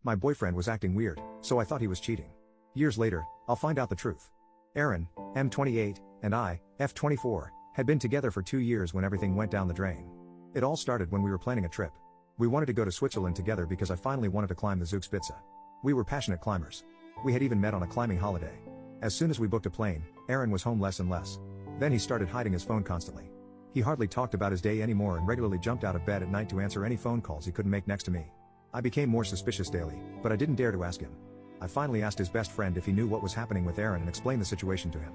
My boyfriend was acting weird, so I thought he was cheating. Years later, I'll find out the truth. Aaron, M28, and I, F24, had been together for 2 years when everything went down the drain. It all started when we were planning a trip. We wanted to go to Switzerland together because I finally wanted to climb the Zugspitze. We were passionate climbers. We had even met on a climbing holiday. As soon as we booked a plane, Aaron was home less and less. Then he started hiding his phone constantly. He hardly talked about his day anymore and regularly jumped out of bed at night to answer any phone calls he couldn't make next to me. I became more suspicious daily, but I didn't dare to ask him. I finally asked his best friend if he knew what was happening with Aaron and explained the situation to him.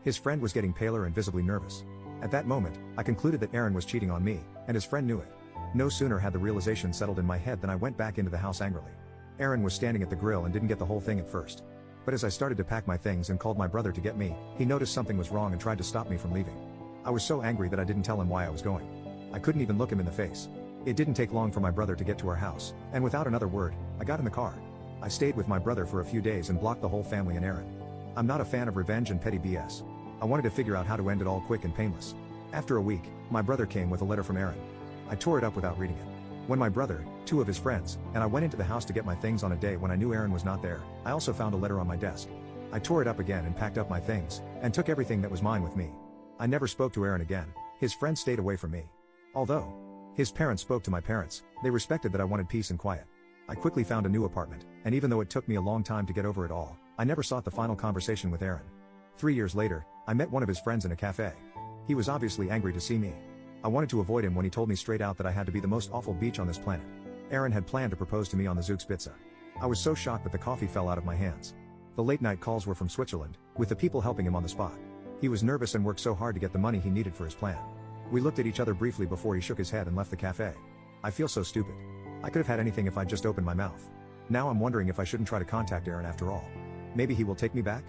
His friend was getting paler and visibly nervous. At that moment, I concluded that Aaron was cheating on me, and his friend knew it. No sooner had the realization settled in my head than I went back into the house angrily. Aaron was standing at the grill and didn't get the whole thing at first. But as I started to pack my things and called my brother to get me, he noticed something was wrong and tried to stop me from leaving. I was so angry that I didn't tell him why I was going. I couldn't even look him in the face. It didn't take long for my brother to get to our house, and without another word, I got in the car. I stayed with my brother for a few days and blocked the whole family and Aaron. I'm not a fan of revenge and petty BS. I wanted to figure out how to end it all quick and painless. After a week, my brother came with a letter from Aaron. I tore it up without reading it. When my brother, 2 of his friends, and I went into the house to get my things on a day when I knew Aaron was not there, I also found a letter on my desk. I tore it up again and packed up my things, and took everything that was mine with me. I never spoke to Aaron again. His friends stayed away from me. Although his parents spoke to my parents, they respected that I wanted peace and quiet. I quickly found a new apartment, and even though it took me a long time to get over it all, I never sought the final conversation with Aaron. 3 years later, I met one of his friends in a cafe. He was obviously angry to see me. I wanted to avoid him when he told me straight out that I had to be the most awful beach on this planet. Aaron had planned to propose to me on the Zugspitze. I was so shocked that the coffee fell out of my hands. The late night calls were from Switzerland, with the people helping him on the spot. He was nervous and worked so hard to get the money he needed for his plan. We looked at each other briefly before he shook his head and left the cafe. I feel so stupid. I could have had anything if I'd just opened my mouth. Now I'm wondering if I shouldn't try to contact Aaron after all. Maybe he will take me back?